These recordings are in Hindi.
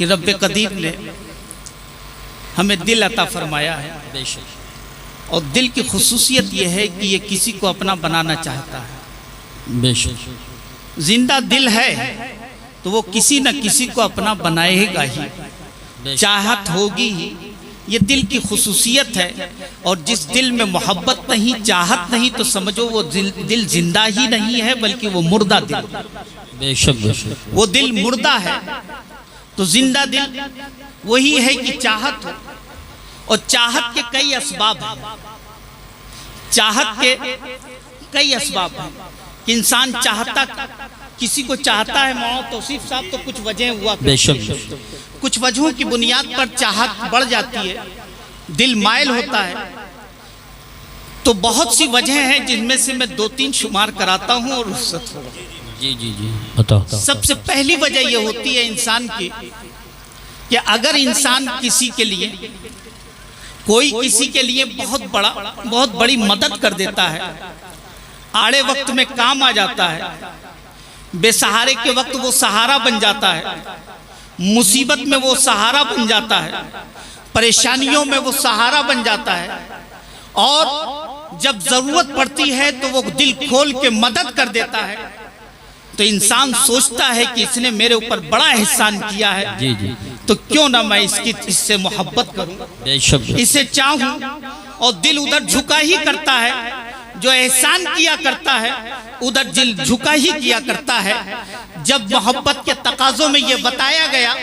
कि रब कदीर ने हमें दिल अता फरमाया है, और दिल की खुसूसियत यह है कि ये किसी को अपना बनाना चाहता है। बेशक जिंदा दिल है तो वो किसी न किसी को अपना बनाएगा ही, चाहत होगी ही, ये दिल की खुसूसियत है। और जिस दिल में मोहब्बत नहीं, चाहत नहीं, तो समझो वो दिल जिंदा ही नहीं है, बल्कि वो मुर्दा दिल। बेशक बेशक वो दिल मुर्दा है। तो जिंदा दिल वही है कि चाहत हो, और चाहत के कई असबाब हैं। चाहत के कई असबाब हैं कि इंसान चाहता, किसी को चाहता है। मौलाना तौसीफ साहब तो कुछ वजह हुआ, बेशक कुछ वजहों की बुनियाद पर चाहत बढ़ जाती है, दिल मायल होता है। तो बहुत सी वजह हैं जिनमें से मैं 2-3 शुमार कराता हूं और रुख्सत होगा। जी जी जी बताओ। सबसे पहली वजह यह होती है इंसान की कि अगर इंसान किसी के लिए, कोई किसी के लिए बहुत बड़ी मदद कर देता है, आड़े वक्त में काम आ जाता है, बेसहारे के वक्त वो सहारा बन जाता है, मुसीबत में वो सहारा बन जाता है, परेशानियों में वो सहारा बन जाता है, और जब जरूरत पड़ती है तो वो दिल खोल के मदद कर देता है, तो इंसान सोचता है कि इसने मेरे ऊपर बड़ा एहसान किया है। जी जी तो क्यों ना मैं इससे मोहब्बत करूं, इसे चाहूं। और दिल उधर झुका ही करता है, जो एहसान किया करता है उधर दिल झुका ही किया करता है। जब मोहब्बत के तकाजों में यह बताया गया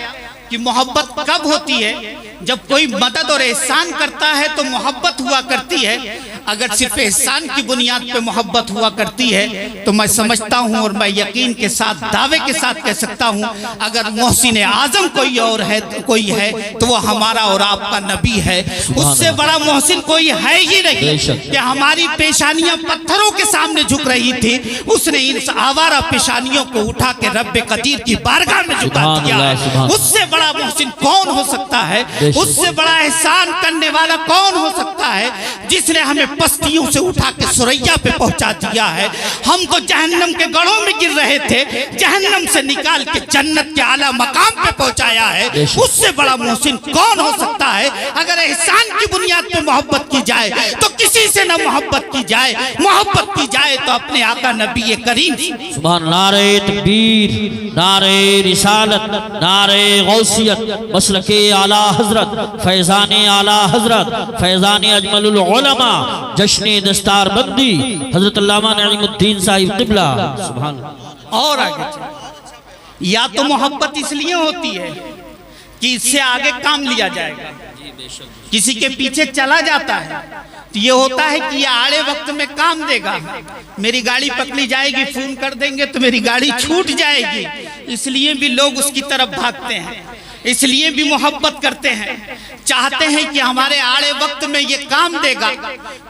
कि मोहब्बत कब होती है, जब कोई मदद और एहसान करता है तो मोहब्बत हुआ करती है। अगर सिर्फ एहसान की बुनियाद पे मोहब्बत हुआ करती है तो मैं समझता हूं और मैं यकीन के साथ, दावे के साथ कह सकता हूं, अगर मोहसिन आजम कोई और है, कोई है तो वो हमारा और आपका नबी है। उससे बड़ा मोहसिन कोई है ही नहीं कि हमारी पेशानियां पत्थरों के सामने झुक रही थी, उसने इन आवारा पेशानियों को उठा के रब्बे कदीर की बारगाह में झुका दिया। उससे बड़ा मोहसिन कौन हो सकता है? उससे बड़ा एहसान करने वाला कौन हो सकता है, जिसने हमें पस्तियों से उठा के सुरैया पे पहुंचा दिया है। हम तो जहन्नम के गढ़ों में गिर रहे थे, जहन्नम से निकाल के जन्नत के आला मकाम पे पहुंचाया है। उससे बड़ा मोहसिन कौन हो सकता है? अगर एहसान की बुनियाद पे मोहब्बत की जाए तो किसी से न मोहब्बत की जाए, मोहब्बत की जाए तो अपने आका नबी करीम। सुभान। नारे तकबीर, नारे रिसालत, नारे गौसियत, मसलके आला हजरत, फैजाने आला हजरत, फैजाने अजमलुल उलमा, जश्न दस्तार बंदी हजरत अल्लामा नईमुद्दीन साहिब क़िबला। सुभान। और आगे या तो मोहब्बत इसलिए होती है कि इससे आगे काम लिया जाएगा, किसी के पीछे चला जाता है तो ये होता है कि ये आड़े वक्त में काम देगा, मेरी गाड़ी पकड़ी जाएगी, फोन कर देंगे तो मेरी गाड़ी छूट जाएगी, इसलिए भी लोग उसकी तरफ भागते हैं, इसलिए भी मोहब्बत करते हैं, चाहते हैं कि हमारे आड़े वक्त में ये काम देगा,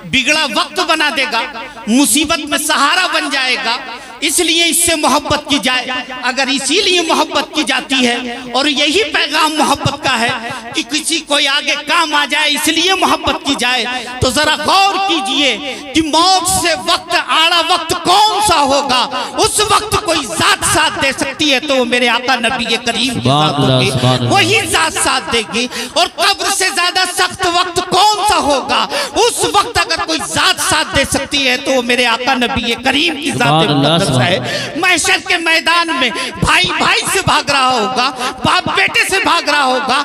बिगड़ा वक्त बना देगा, मुसीबत में सहारा बन जाएगा, इसलिए इससे मोहब्बत की जाए। अगर इसीलिए मोहब्बत की जाती है और यही पैगाम मोहब्बत का है कि किसी कोई आगे काम आ जाए इसलिए मोहब्बत की जाए, तो जरा गौर कीजिए कि मौत से वक्त, आड़ा वक्त कौन सा होगा, उस वक्त कोई जात साथ दे सकती है तो वो मेरे आका नबी करीम की जात होगी, वही जात साथ देगी। और कब्र से ज्यादा सख्त वक्त कौन सा होगा, उस वक्त अगर कोई जात साथ दे सकती है तो वो मेरे आका नबी करीम की जात है। महशर के मैदान में भाई भाई से भाग रहा होगा, बाप बेटे से भाग रहा होगा,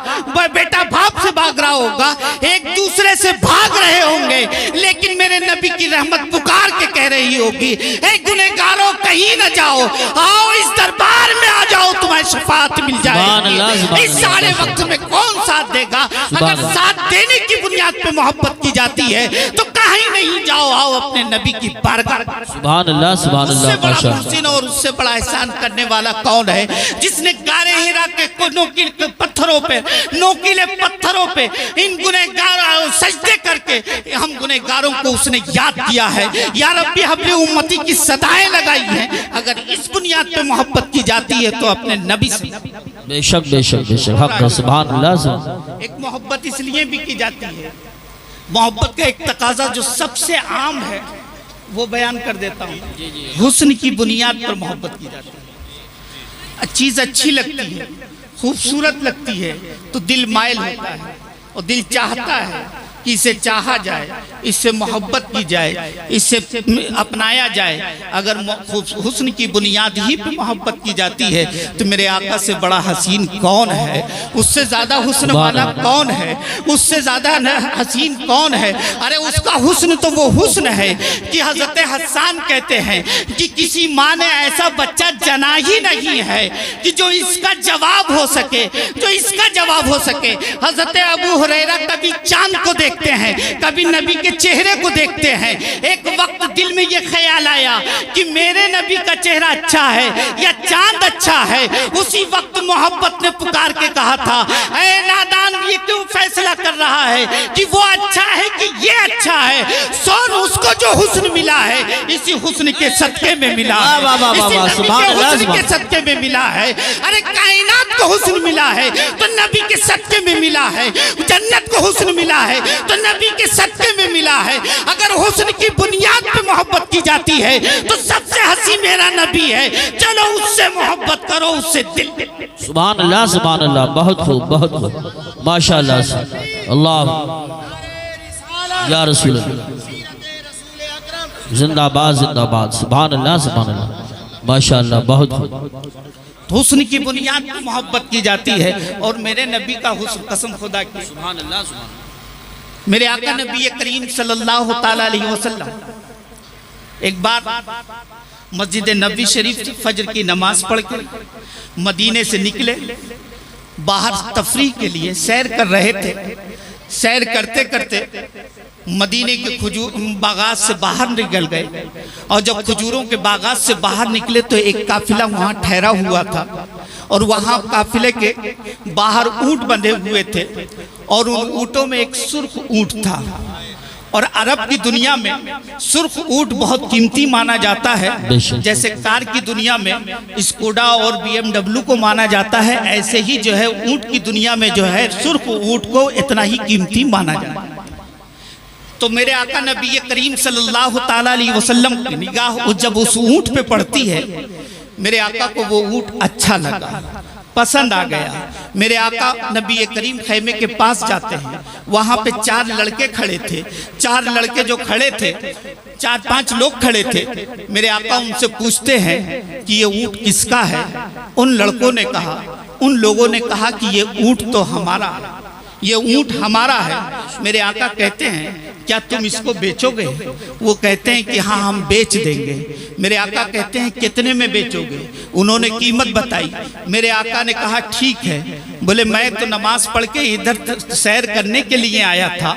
बेटा बाप से भाग रहा होगा, एक दूसरे से भाग रहे होंगे, लेकिन मेरे नबी की रहमत पुकार के कह रही होगी, ए गुनहगारों कहीं न जाओ, आओ इस दरबार में आ जाओ, तुम्हें शफाअत मिल जाएगी। इस सारे वक्त में कौन साथ देगा? अगर साथ देने की बुनियाद पे मोहब्बत की जाती है तो कहीं नहीं, जाओ, आओ अपने नबी की बारगाह। सुभान अल्लाह, सुभान अल्लाह। मुहसिन और उससे बड़ा एहसान करने वाला कौन है, जिसने गारे हिरा के नोकीले पत्थरों पे, नोकीले पत्थरों पे इन गुनहगारों सजदे करके हम गुनहगारों को उसने याद किया है, या रब्बी हबली उम्मती की सदाएं लगाई हैं। अगर इस बुनियाद पे मोहब्बत की जाती है तो अपने नबी से बेशक बेशक बेशक हक है। सुभान अल्लाह। एक मोहब्बत इसलिए भी की जाती है, मोहब्बत का एक तकाजा जो सबसे आम है वो बयान कर देता हूँ। हुस्न की बुनियाद पर मोहब्बत की जाती है, चीज अच्छी लगती है, खूबसूरत लगती है तो दिल मायल होता है और दिल चाहता है कि इसे चाहा जाए, इससे मोहब्बत की जाए, इससे अपनाया जाए। अगर हुस्न की बुनियाद ही पे मोहब्बत की जाती है तो मेरे आका से बड़ा हसीन कौन है, उससे ज़्यादा हुस्न वाला कौन है, उससे ज़्यादा हसीन कौन है। अरे उसका हुस्न तो वो हुस्न है कि हज़रत हसन कहते हैं कि किसी माँ ने ऐसा बच्चा जना ही नहीं है कि जो इसका जवाब हो सके, जो इसका जवाब हो सके। हज़रत अबू हुरैरा कभी चांद को देखते हैं, कभी नबी के चेहरे को देखते हैं। एक वक्त दिल में ये ख्याल आया कि मेरे नबी का चेहरा अच्छा है या चांद अच्छा है। उसी वक्त मोहब्बत ने पुकार के कहा था, ऐ नादान, ये क्यों फैसला कर रहा है कि वो अच्छा है कि ये अच्छा है। सोन उसको जो हुस्न मिला है इसी हुस्न के सदके में मिला है, इसी नबी के हुस्न के सदके में मिला है। अरे कायनात को हुस्न मिला है तो नबी के सदके में मिला है, जन्नत को हुस्न मिला है तो नबी के सदके में मिला है। अगर हुस्न की बुनियाद पे मोहब्बत की जाती है तो सबसे हसी मेरा नबी है। चलो उससे मोहब्बत करो, उससे दिल। सुभान अल्लाह, सुभान अल्लाह, बहुत खूब, बहुत खूब, माशाअल्लाह से। अल्लाह या रसूल जिंदाबाद, जिंदाबाद, सुभान अल्लाह, सुभान अल्लाह, माशाअल्लाह, बहुत खूब। हुस्न की बुनियाद पे मोहब्बत की जाती है और मेरे नबी का हुस्न, कसम खुदा की, सुभान अल्लाह, सुभान मेरे आका नबी करीम सल्लल्लाहु ताला अलैहि वसल्लम एक बार मस्जिद नबी शरीफ से फजर की नमाज पढ़ के मदीने से निकले, बाहर तफरीह के लिए सैर कर रहे थे। सैर करते करते मदीने के खजूर बागात से बाहर निकल गए और जब खजूरों के बागात से बाहर निकले तो एक काफिला वहाँ ठहरा हुआ था और वहाँ काफिले के बाहर ऊंट बंधे हुए थे और उन ऊँटों में एक सुर्ख ऊँट था। और अरब की दुनिया में सुर्ख ऊँट बहुत कीमती माना जाता है। जैसे कार की दुनिया में स्कोडा और BMW को माना जाता है, ऐसे ही जो है ऊँट की दुनिया में जो है सुर्ख ऊँट को इतना ही कीमती माना जाता है। तो मेरे आका नबी करीम सल्लल्लाहु ताला अलैहि वसल्लम की निगाह जब उस ऊँट पे पड़ती है, मेरे आका को वो ऊँट अच्छा लगा, पसंद आ गया। मेरे आका नबी करीम खैमे के पास जाते हैं, वहाँ पे 4 लड़के खड़े थे। 4 लड़के जो खड़े थे, 4-5 लोग खड़े थे। मेरे आका उनसे पूछते हैं कि ये ऊँट किसका है। उन लड़कों ने कहा, उन लोगों ने कहा कि ये ऊँट तो हमारा है, ये ऊँट हमारा है। मेरे आका कहते हैं क्या तुम इसको बेचोगे? वो कहते हैं कि हाँ हम बेच देंगे। मेरे आका कहते हैं कितने में बेचोगे? उन्होंने कीमत बताई। मेरे आका ने कहा ठीक है। बोले मैं तो नमाज पढ़ के इधर सैर करने के लिए आया था,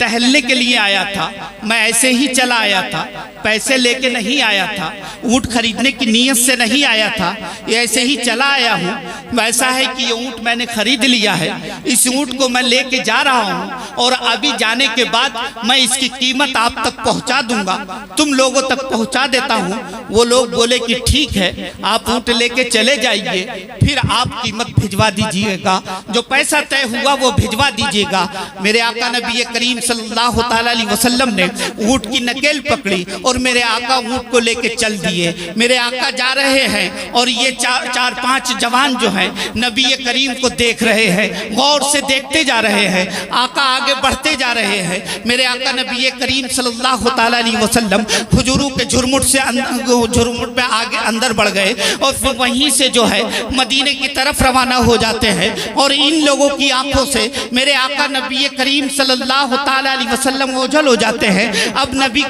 टहलने के लिए आया था, मैं ऐसे ही चला आया था, पैसे लेके नहीं आया था, ऊँट खरीदने की नीयत से नहीं आया था, ये ऐसे ही चला आया हूँ। वैसा है कि ये ऊँट मैंने खरीद लिया है, इस ऊँट को मैं लेके जा रहा हूँ और अभी जाने के बाद मैं इसकी कीमत आप तक पहुँचा दूंगा, तुम लोगों तक पहुँचा देता हूँ। वो लोग बोले कि ठीक है, आप ऊँट लेके चले जाइए, फिर आप कीमत भिजवा दीजिएगा, जो पैसा तय हुआ वो भिजवा दीजिएगा। मेरे आका नबी करीम सल्लल्लाहु ताला अलैहि वसल्लम ने ऊँट की नकेल पकड़ी और मेरे आका ऊँट को लेके चल दिए। मेरे आका जा रहे हैं और ये 4-5 जवान जो हैं नबी करीम को देख रहे हैं, गौर से देखते जा रहे हैं। आका आगे बढ़ते जा रहे हैं। मेरे आका नबी करीम सल्लल्लाहु ताला अलैहि वसल्लम खजूरों के झुरमुट से झुरमुट में आगे अंदर बढ़ गए और फिर वहीं से जो है मदीने की तरफ रवाना हो जाते हैं। और इन लोगों की आंखों से मेरे आका नबी करीम सल्लल्लाहु ताला अलैहि वसल्लम ओझल हो जाते हैं। अब नबी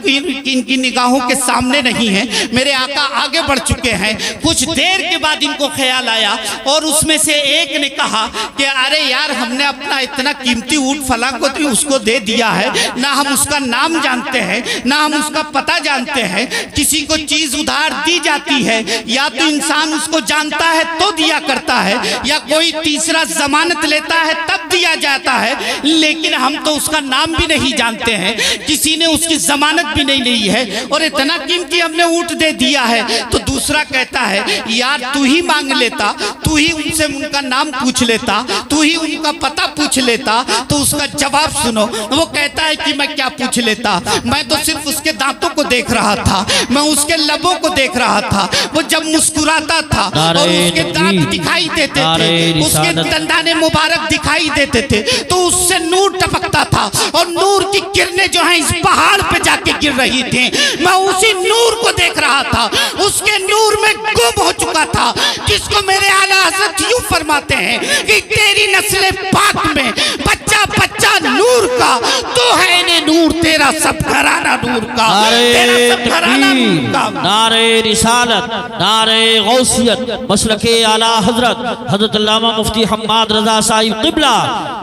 इनकी निगाहों के सामने नहीं है, मेरे आका आगे बढ़ चुके हैं। कुछ देर के बाद इनको ख्याल आया और उसमें से एक ने कहा कि अरे यार, हमने अपना इतना कीमती ऊँट फला को तो उसको दे दिया है, ना हम उसका नाम जानते हैं, ना हम उसका पता जानते हैं। किसी को चीज उधार दी जाती है या तो इंसान उसको जानता है तो दिया करता है, या कोई तीसरा जमानत लेता है तब दिया जाता है, लेकिन हम तो उसका नाम भी नहीं जानते हैं, किसी ने उसकी जमानत भी नहीं ली है, और इतना कीमती हमने ऊंट दे दिया है। तो दूसरा कहता है यार तू ही मांग लेता, तू ही उनसे उनका नाम पूछ लेता, तू ही उनका पता पूछ लेता। तो उसका जवाब सुनो, वो कहता है कि मैं क्या पूछ लेता, मैं तो सिर्फ उसके दांतों को देख रहा था, मैं उसके लबों को देख रहा था, वो जब मुस्कुराता था और उसके दांत दिखाई देते थे, उसके दंदाने मुबारक दिखाई देते थे, तो उससे नूर टपकता था, और नूर की किरणें जो हैं इस पहाड़ पे जाके गिर रही थी, मैं उसी नूर को देख रहा था, उसके नूर में गुम हो चुका था, जिसको मेरे आला हज़रत यूं फरमाते हैं कि तेरी नस्ल पाक में बच्चा बच्चा नूर का, तो है ने नूर तेरा सब घराना नूर का, तेरा सब घराना नूर का। नारे रिसालत, नारे गौसियत, मसलके आला हजरत हजरत अल्लामा मुफ्ती हम्माद रजा साहिब क़िबला,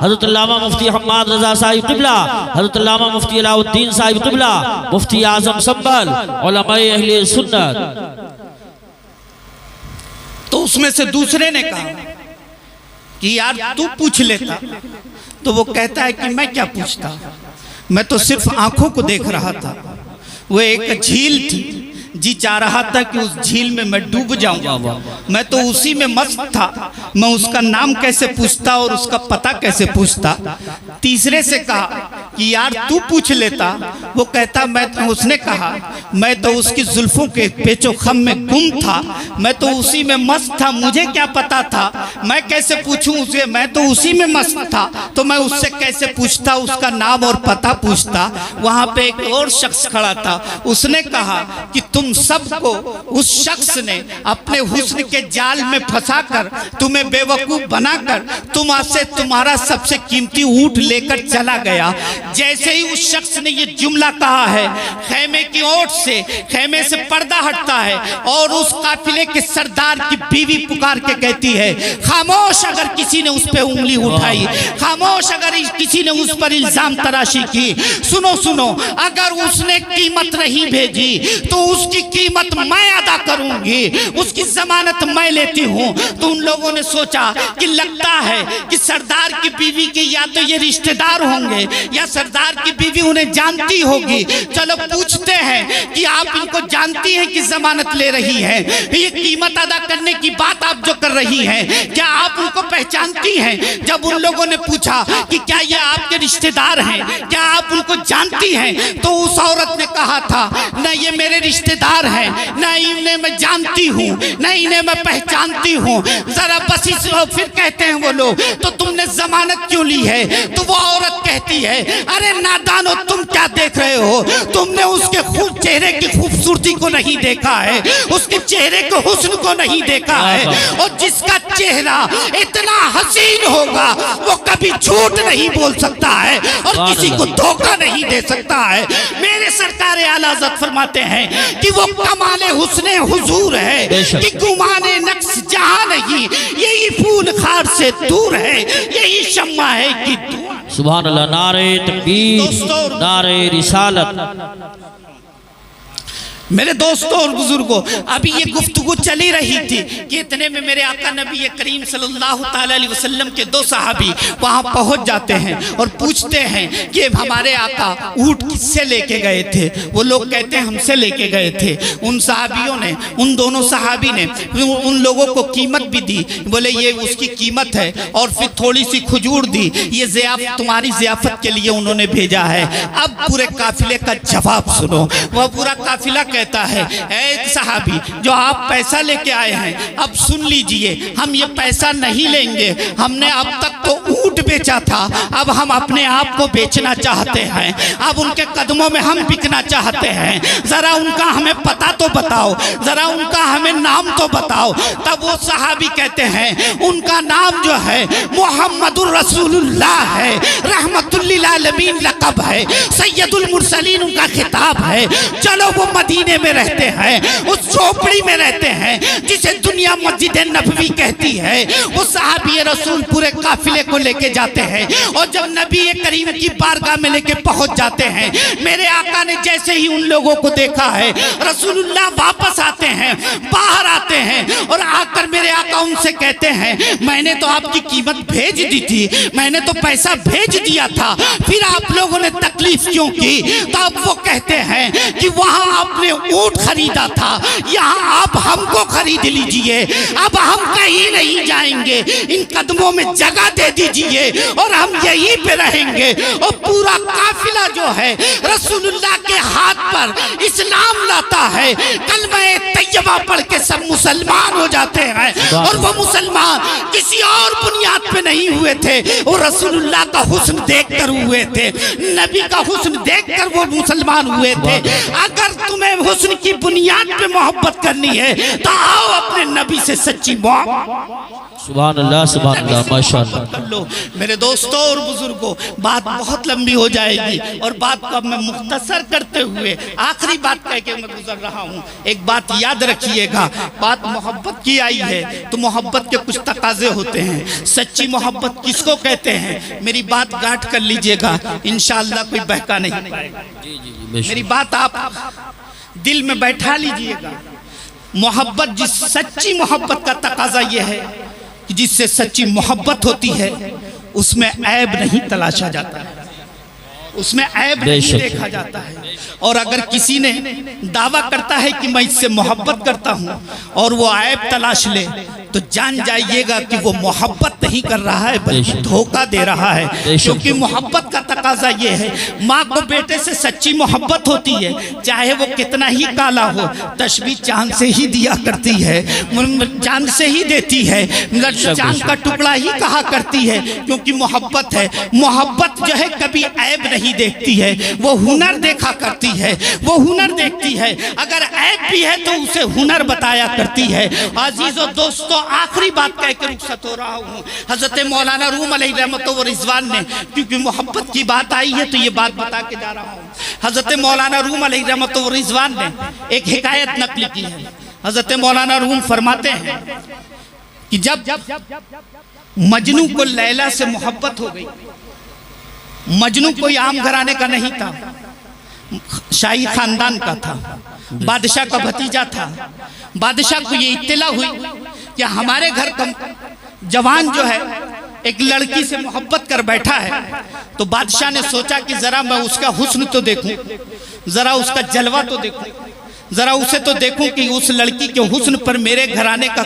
हजरत अल्लामा मुफ्ती हम्माद रजा साहिब क़िबला, हजरत अल्लामा मुफ्ती अलाउद्दीन साहिब क़िबला, मुफ्ती आज़म संभल, उलमाए अहले सुन्नत। तो उसमें से दूसरे ने कहा कि यार तू पूछ लेता। तो वो कहता है कि मैं क्या पूछता, मैं तो सिर्फ आंखों को देख रहा था। वो एक झील थी, जी चाह रहा था कि उस झील में मैं डूब जाऊंगा, मैं तो उसी में मस्त था, मैं उसका नाम कैसे पूछता और उसका पता कैसे पूछता। तीसरे से कहा कि यार तू पूछ लेता। वो कहता उसने कहा मैं तो उसकी जुल्फों के पेचो खम में गुम था, मैं तो उसी में मस्त था, मुझे क्या पता था, मैं कैसे पूछूं उसे, मैं तो उसी में मस्त था, तो मैं उससे कैसे पूछता, उसका नाम और पता पूछता। वहां पे एक और शख्स खड़ा था, उसने कहा कि तुम सबको उस शख्स ने अपने हुस्न के जाल में फंसाकर तुम्हें बेवकूफ बनाकर तुमसे तुम्हारा सबसे कीमती ऊंट लेकर चला गया। जैसे ही उस शख्स ने ये जुमला कहा है, खेमे की ओट से, खेमे से पर्दा हटता है और उस काफिले के सरदार की बीवी पुकार के कहती है खामोश अगर किसी ने उस पर उंगली उठाई, खामोश अगर किसी ने उस पर इल्जाम तराशी की, सुनो सुनो, अगर उसने कीमत नहीं भेजी तो उसकी कीमत मैं अदा करूंगी, उसकी जमानत मैं लेती हूं। तो उन लोगों ने सोचा कि लगता है कि सरदार की बीवी के या तो ये रिश्तेदार होंगे या सरदार की बीवी उन्हें जानती होगी। चलो पूछते हैं कि आप इनको जानती हैं कि जमानत ले रही है, ये कीमत अदा करने की बात आप जो कर रही हैं, क्या आप उनको पहचानती हैं? जब उन लोगों ने पूछा कि क्या ये आपके रिश्तेदार हैं, क्या आप उनको जानती हैं, तो उस औरत ने कहा था न ये मेरे रिश्तेदार हैं, न इन्हें मैं जानती हूँ, न इन्हें मैं पहचानती हूँ। जरा बस इस फिर कहते हैं वो लोग तो तुमने जमानत क्यों ली है? तो वो औरत कहती है अरे नादानो तुम क्या देख रहे हो, तुमने उसके चेहरे की खूबसूरती को नहीं देखा है, उसके चेहरे के हुस्न को नहीं देखा है, और जिसका चेहरा इतना हसीन होगा वो कभी झूठ नहीं बोल सकता है और किसी को धोखा नहीं दे सकता है। मेरे सरकार आला हज़रत फरमाते हैं कि वो कमाले हुस्ने हुजूर है कि गुमाने नक्श जहां नहीं, यही फूल खार से दूर है, यही शम्मा है कि सुभान अल्लाह। नारे तकबीर, नारे रिसालत। मेरे दोस्तों और बुजुर्गों, अभी ये गुफ्तगू चली रही थी कि इतने में मेरे आका नबी करीम सल्लल्लाहु अलैहि वसल्लम के दो सहाबी वहां पहुंच जाते हैं और पूछते हैं कि हमारे आका ऊंट किससे लेके गए थे? वो लोग कहते हैं हमसे लेके गए थे। उन सहाबियों ने, उन दोनों सहाबी ने उन लोगों को कीमत भी दी, बोले ये उसकी कीमत है, और फिर थोड़ी सी खजूर दी, ये ज़ियाफ़त तुम्हारी ज़ियाफ़त के लिए उन्होंने भेजा है। अब पूरे काफिले का जवाब सुनो। वह पूरा काफिला कहता है ऐ सहाबी जो आप पैसा लेके आए हैं, अब सुन लीजिए, हम ये पैसा नहीं लेंगे, हमने अब तक तो ऊंट बेचा था, अब हम अपने आप को बेचना चाहते हैं, अब उनके कदमों में हम बिकना चाहते हैं, जरा उनका हमें पता तो बताओ, जरा उनका हमें नाम तो बताओ। तब वो सहाबी कहते हैं उनका नाम जो है मुहम्मदुर रसूलुल्लाह है, रहमतुल लिल आलमीन लक़ब है, सैयदुल मुरसलीन उनका खिताब है। चलो वो मदीना मदीने में रहते हैं, उस झोपड़ी में रहते हैं जिसे दुनिया मस्जिद नबवी कहती है। वो सहाबी रसूल पूरे काफिले को लेके जाते हैं और जब नबी करीम की बारगाह में लेके पहुंच जाते हैं, मेरे आका ने जैसे ही उन लोगों को देखा है, रसूलुल्लाह वापस आते हैं, बाहर आते हैं और आकर मेरे आका उनसे कहते हैं, मैंने तो आपकी कीमत भेज दी थी, मैंने तो पैसा भेज दिया था, फिर आप लोगों ने तकलीफ क्यों की? तो अब वो कहते हैं कि वहां आपने ऊंट खरीदा था, यहाँ आप हमको खरीद लीजिए, अब हम कहीं नहीं जाएंगे, इन कदमों में जगह दे दीजिए और हम यहीं पे रहेंगे। और पूरा काफिला जो है रसूलुल्लाह के हाथ पर इस्लाम लाता है, कलमा तैयबा पढ़ के सब मुसलमान हो जाते हैं। और वो मुसलमान किसी और बुनियाद पे नहीं हुए थे, वो रसूलुल्लाह का हुस्न देखकर हुए थे, नबी का हुस्न देखकर वो मुसलमान हुए थे। अगर तुम्हें हुस्न की बुनियाद पे मोहब्बत करनी है तो आओ अपने नबी से सच्ची मोहब्बत। सुभान अल्लाह, सुभान अल्लाह, माशाअल्लाह। कर लो मेरे दोस्तों और बुजुर्गों, बात बहुत लंबी हो जाएगी और बात को अब मैं मुख्तसर करते हुए आखिरी बात कह के मैं गुजर रहा हूँ। एक बात याद रखिएगा, बात मोहब्बत की आई है तो मोहब्बत के कुछ तकाजे होते हैं। सच्ची मोहब्बत किसको कहते हैं, मेरी बात गांठ कर लीजिएगा, इंशाअल्लाह कोई बहका नहीं पाएगा। मेरी बात आप दिल में बैठा लीजिएगा। मोहब्बत, जिस सच्ची मोहब्बत का तकाजा यह है कि जिससे सच्ची मोहब्बत होती है उसमें ऐब नहीं तलाशा जाता है, उसमें ऐब नहीं देखा जाता है। और अगर किसी ने दावा करता है कि मैं इससे मोहब्बत करता हूं और वो ऐब तलाश ले तो जान जाइएगा कि वो मोहब्बत नहीं कर रहा है बल्कि धोखा दे रहा है। क्योंकि मोहब्बत का तकाजा ये है, माँ को बेटे से सच्ची मोहब्बत होती है, चाहे वो कितना ही काला हो, तस्वीर चांद से ही दिया करती है, चांद से ही देती है, चांद का टुकड़ा ही कहा करती है, क्योंकि मोहब्बत है। मोहब्बत जो है कभी ऐब नहीं देखती है, वो हुनर देखा करती है, वो हुनर देखती है। अगर ऐब भी है तो उसे हुनर बताया करती है। अजीजों दोस्तों, आखिरी बात कह के रुखसत हो रहा हूँ। हजरत मौलाना रूम अलैहि रहमत व रिजवान ने, क्योंकि मोहब्बत की बात आई है तो ये बात बता के जा रहा हूँ। हजरत मौलाना रूम अलैहि रहमत व रिजवान ने एक हिकायत नकल की है। हजरत मौलाना रूम फरमाते हैं कि जब मजनू को लैला से मोहब्बत हो गई, मजनू कोई आम घराने का नहीं था, शाही खानदान का था, बादशाह का भतीजा था। बादशाह को ये इत्तला हुई कि हमारे घर का जवान जो है एक लड़की से मोहब्बत कर बैठा है। तो बादशाह ने सोचा कि जरा मैं उसका हुस्न तो देखूं, जरा उसका जलवा तो देखूं, जरा उसे तो देखूं कि उस लड़की के हुस्न पर मेरे घराने का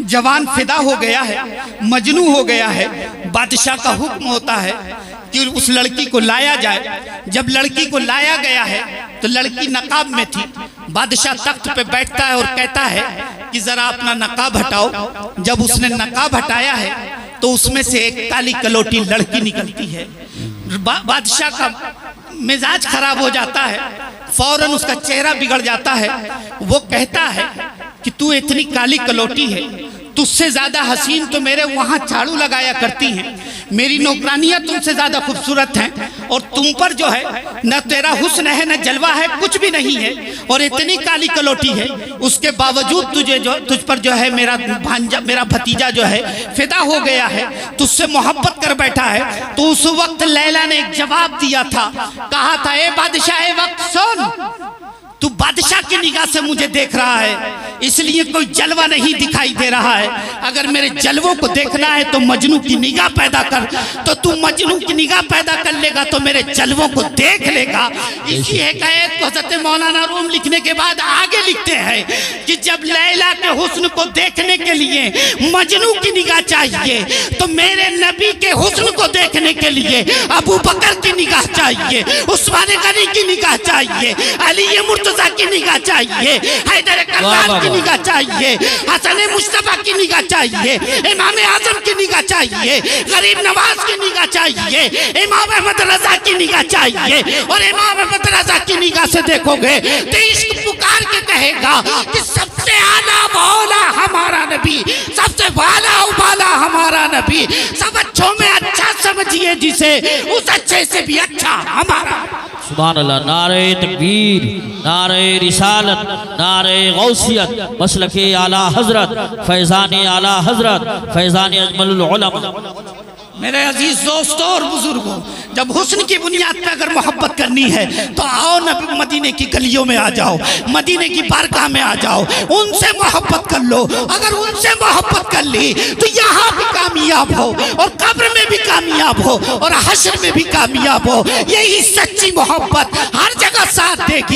जवान फिदा हो गया है, मजनू हो गया है। बादशाह का हुक्म होता है कि उस लड़की को लाया जाए। जब लड़की को लाया गया है तो लड़की नकाब में थी। बादशाह तख्त पे बैठता है और कहता है कि जरा अपना नकाब हटाओ। जब उसने नकाब हटाया है तो उसमें से एक काली कलोटी लड़की निकलती है। बादशाह का मिजाज खराब हो जाता है, फौरन उसका चेहरा बिगड़ जाता है। वो कहता है कि तू इतनी काली कलोटी है, तुझसे ज्यादा हसीन तो मेरे वहां झाड़ू लगाया करती हैं, मेरी नौकरानियां तुमसे ज्यादा खूबसूरत हैं और तुम पर जो है न तेरा हुस्न है न जलवा है, कुछ भी नहीं है और इतनी काली कलोटी है। उसके बावजूद तुझ पर जो है मेरा भांजा, मेरा भतीजा जो है फिदा हो गया है, तुझसे मोहब्बत कर बैठा है। तो उस वक्त लैला ने एक जवाब दिया था, कहा था, ए बादशाह, ए वक्त सुन, तू बादशाह की निगाह से मुझे देख रहा है, इसलिए कोई जलवा नहीं दिखाई दे रहा है। अगर मेरे जलवों को देखना है तो मजनू की निगाह पैदा कर, तो तू मजनू की निगाह पैदा कर लेगा तो मेरे जलवों को देख लेगा। इसी हिकायत को हज़रत मौलाना रूम लिखने के बाद आगे लिखते हैं कि जब लैला के हुस्न को देखने के लिए मजनू की निगाह चाहिए तो मेरे नबी के हुस्न को देखने के लिए अबू बकर की निगाह चाहिए, उस्मान गनी की निगाह चाहिए, अली मुर्तजा की निगाह चाहिए, हैदर कररार की निगाह चाहिए, हसन मुस्तफा की निगाह चाहिए, इमाम आजम की निगाह चाहिए, गरीब नवाज की निगाह चाहिए, इमाम अहमद रजा की निगाह चाहिए। और इमाम अहमद रजा की निगाह से देखोगे तो इश्क पुकार के कहेगा कि सबसे आला वाला हमारा नबी, सबसे वाला उबाला हमारा नबी, सब अच्छों में अच्छा समझिए जिसे, उस अच्छे से भी अच्छा हमारा। सुभान अल्लाह। नारे तकबीर, नारे रिसालत, नारे गौसियत, मसलके आला हजरत, फैज़ान आला हजरत, फैज़ान अजमलुल उलमा। मेरे अजीज दोस्तों और बुजुर्गों, जब हुस्न की बुनियाद पर अगर मोहब्बत करनी है तो आओ न मदीने की गलियों में आ जाओ, मदीने की बारगाह में आ जाओ, उनसे मोहब्बत कर लो। अगर उनसे मोहब्बत कर ली तो यहाँ भी कामयाब हो और कब्र में भी कामयाब हो और हश्र में भी कामयाब हो। यही सच्ची मोहब्बत हर जगह साथ देगी।